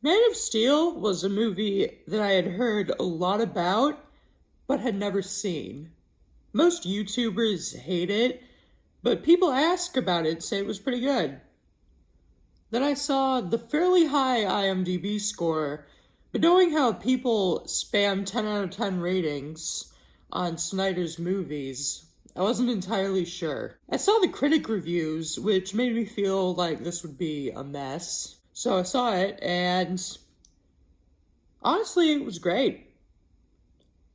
Man of Steel was a movie that I had heard a lot about, but had never seen. Most YouTubers hate it, but people ask about it say it was pretty good. Then I saw the fairly high IMDb score, but knowing how people spam 10 out of 10 ratings on Snyder's movies, I wasn't entirely sure. I saw the critic reviews, which made me feel like this would be a mess. So I saw it, and honestly, it was great.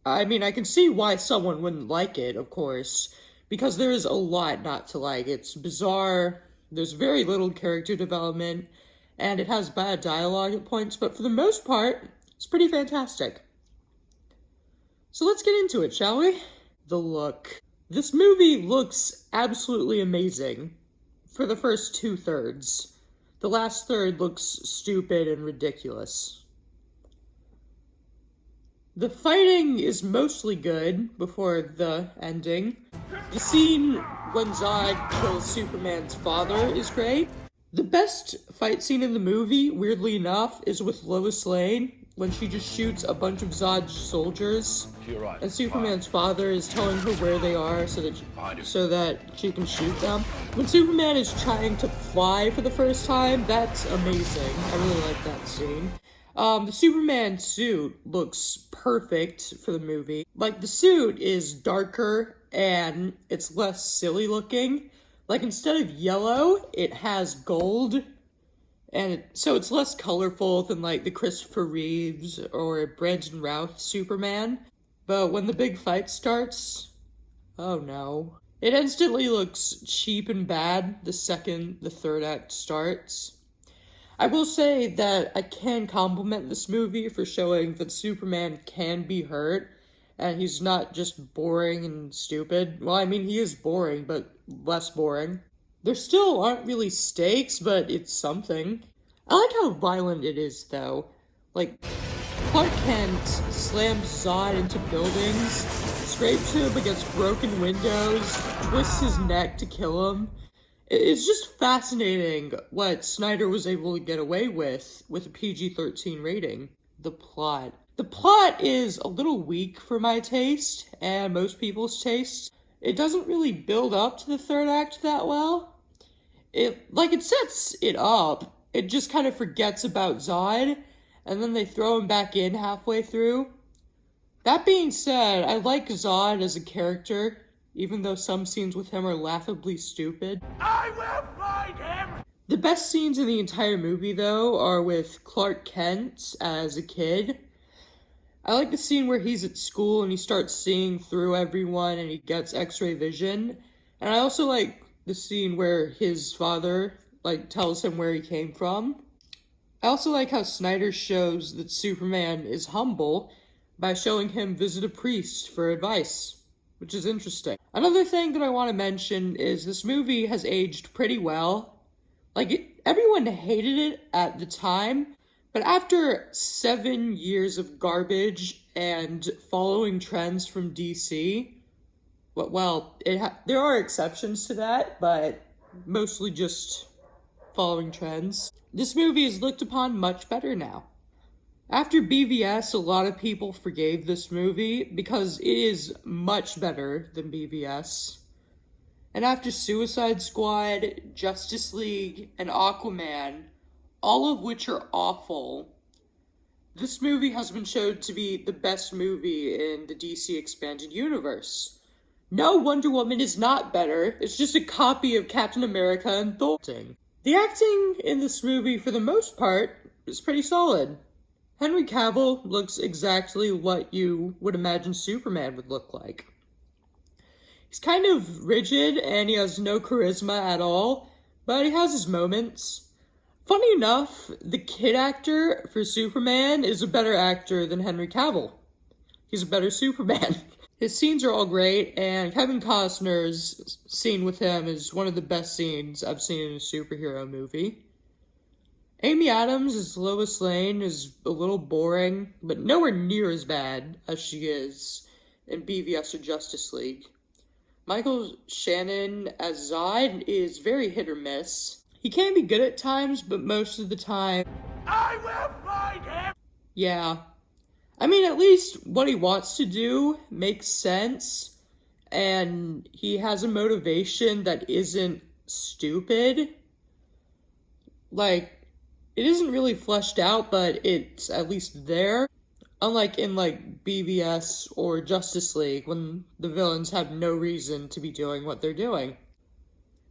I mean, I can see why someone wouldn't like it, of course, because there is a lot not to like. It's bizarre, there's very little character development, and it has bad dialogue at points, but for the most part, it's pretty fantastic. So let's get into it, shall we? The look. This movie looks absolutely amazing for the first two-thirds. The last third looks stupid and ridiculous. The fighting is mostly good before the ending. The scene when Zod kills Superman's father is great. The best fight scene in the movie, weirdly enough, is with Lois Lane when she just shoots a bunch of Zod's soldiers. Right. And Superman's father is telling her where they are so that she can shoot them. When Superman is trying to fly for the first time, that's amazing. I really like that scene. The Superman suit looks perfect for the movie. Like, the suit is darker and it's less silly looking. Like, instead of yellow, it has gold. And so it's less colorful than, like, the Christopher Reeves or Brandon Routh Superman. But when the big fight starts, oh no. It instantly looks cheap and bad the second the third act starts. I will say that I can compliment this movie for showing that Superman can be hurt, and he's not just boring and stupid. Well, I mean, he is boring, but less boring. There still aren't really stakes, but it's something. I like how violent it is, though. Like, Clark Kent slams Zod into buildings, scrapes him against broken windows, twists his neck to kill him. It's just fascinating what Snyder was able to get away with a PG-13 rating. The plot. The plot is a little weak for my taste, and most people's taste. It doesn't really build up to the third act that well. It sets it up. It just kind of forgets about Zod, and then they throw him back in halfway through. That being said, I like Zod as a character, even though some scenes with him are laughably stupid. I will find him! The best scenes in the entire movie, though, are with Clark Kent as a kid. I like the scene where he's at school and he starts seeing through everyone and he gets X-ray vision. And I also like the scene where his father, tells him where he came from. I also like how Snyder shows that Superman is humble by showing him visit a priest for advice, which is interesting. Another thing that I want to mention is this movie has aged pretty well. Everyone hated it at the time, but after 7 years of garbage and following trends from DC, there are exceptions to that, but mostly just following trends. This movie is looked upon much better now. After BVS, a lot of people forgave this movie because it is much better than BVS. And after Suicide Squad, Justice League, and Aquaman, all of which are awful, this movie has been shown to be the best movie in the DC Expanded Universe. No, Wonder Woman is not better. It's just a copy of Captain America and Thor. The acting in this movie, for the most part, is pretty solid. Henry Cavill looks exactly what you would imagine Superman would look like. He's kind of rigid and he has no charisma at all, but he has his moments. Funny enough, the kid actor for Superman is a better actor than Henry Cavill. He's a better Superman. His scenes are all great, and Kevin Costner's scene with him is one of the best scenes I've seen in a superhero movie. Amy Adams as Lois Lane is a little boring, but nowhere near as bad as she is in BVS or Justice League. Michael Shannon as Zod is very hit or miss. He can be good at times, but most of the time, I will find Yeah. I mean, at least what he wants to do makes sense, and he has a motivation that isn't stupid. Like, it isn't really fleshed out, but it's at least there. Unlike in like BVS or Justice League, when the villains have no reason to be doing what they're doing.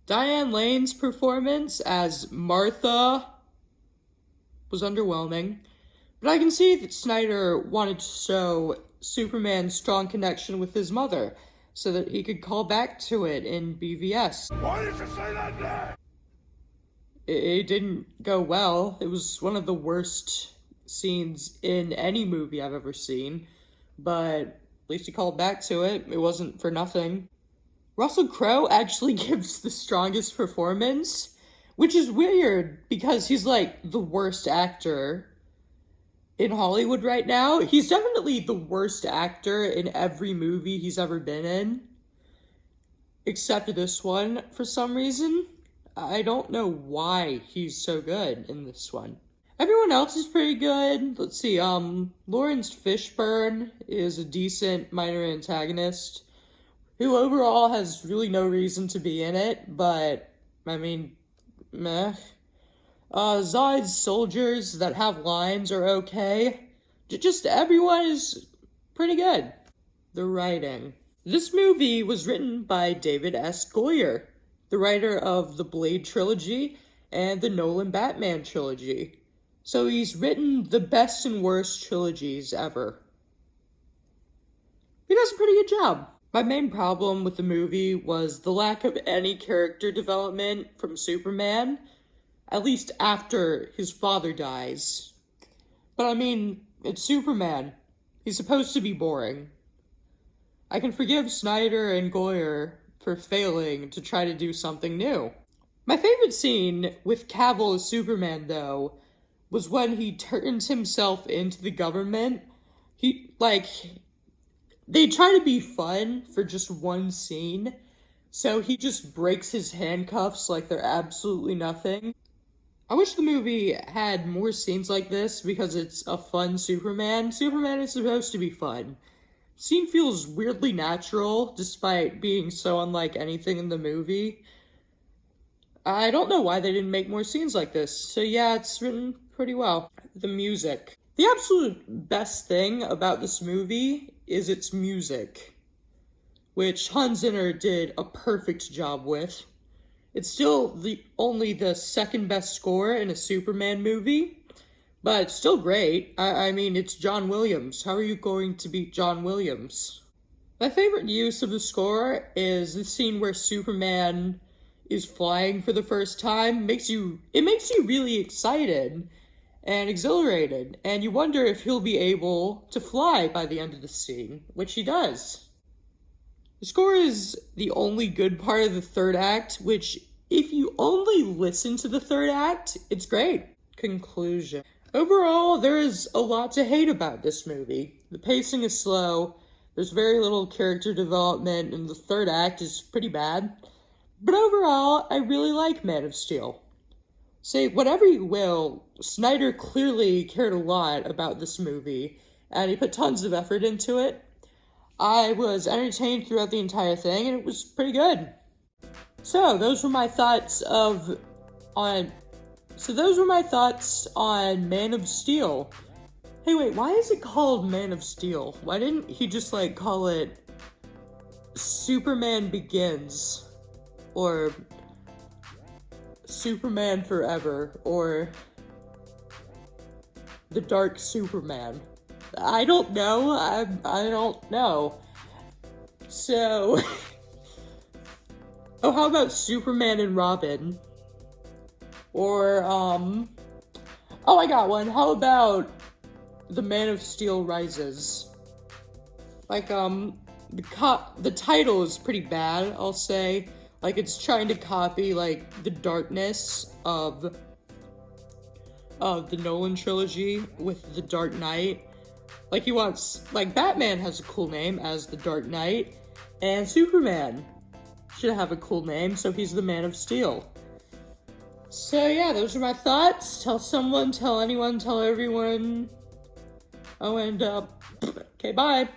Diane Lane's performance as Martha was underwhelming, but I can see that Snyder wanted to show Superman's strong connection with his mother so that he could call back to it in BVS. Why did you say that there? It didn't go well. It was one of the worst scenes in any movie I've ever seen, but at least he called back to it. It wasn't for nothing. Russell Crowe actually gives the strongest performance, which is weird because he's like the worst actor in Hollywood right now. He's definitely the worst actor in every movie he's ever been in, except this one for some reason. I don't know why he's so good in this one. Everyone else is pretty good. Let's see, Lawrence Fishburne is a decent minor antagonist who overall has really no reason to be in it, but, I mean, meh. Zod's soldiers that have lines are okay. Just everyone is pretty good. The writing. This movie was written by David S. Goyer, the writer of the Blade trilogy and the Nolan Batman trilogy. So he's written the best and worst trilogies ever. He does a pretty good job. My main problem with the movie was the lack of any character development from Superman, at least after his father dies. But I mean, it's Superman. He's supposed to be boring. I can forgive Snyder and Goyer for failing to try to do something new. My favorite scene with Cavill as Superman, though, was when he turns himself into the government. They try to be fun for just one scene, so he just breaks his handcuffs like they're absolutely nothing. I wish the movie had more scenes like this because it's a fun Superman. Superman is supposed to be fun. The scene feels weirdly natural despite being so unlike anything in the movie. I don't know why they didn't make more scenes like this. So yeah, it's written pretty well. The music. The absolute best thing about this movie is its music, which Hans Zimmer did a perfect job with. It's still only the second best score in a Superman movie, but it's still great. I mean, it's John Williams. How are you going to beat John Williams? My favorite use of the score is the scene where Superman is flying for the first time. It makes you really excited and exhilarated, and you wonder if he'll be able to fly by the end of the scene, which he does. The score is the only good part of the third act, which, if you only listen to the third act, it's great. Conclusion. Overall, there is a lot to hate about this movie. The pacing is slow, there's very little character development, and the third act is pretty bad. But overall, I really like Man of Steel. Say whatever you will, Snyder clearly cared a lot about this movie, and he put tons of effort into it. I was entertained throughout the entire thing, and it was pretty good. So those were my thoughts on Man of Steel. Hey, wait, why is it called Man of Steel? Why didn't he just call it Superman Begins, or Superman Forever, or The Dark Superman? I don't know. I don't know. So, oh, how about Superman and Robin? Or, oh, I got one. How about The Man of Steel Rises? The title is pretty bad, I'll say. It's trying to copy, the darkness of the Nolan trilogy with The Dark Knight. Batman has a cool name as The Dark Knight, and Superman should have a cool name, so he's the Man of Steel. So yeah, those are my thoughts. Tell someone, tell anyone, tell everyone. Oh, and, okay, bye.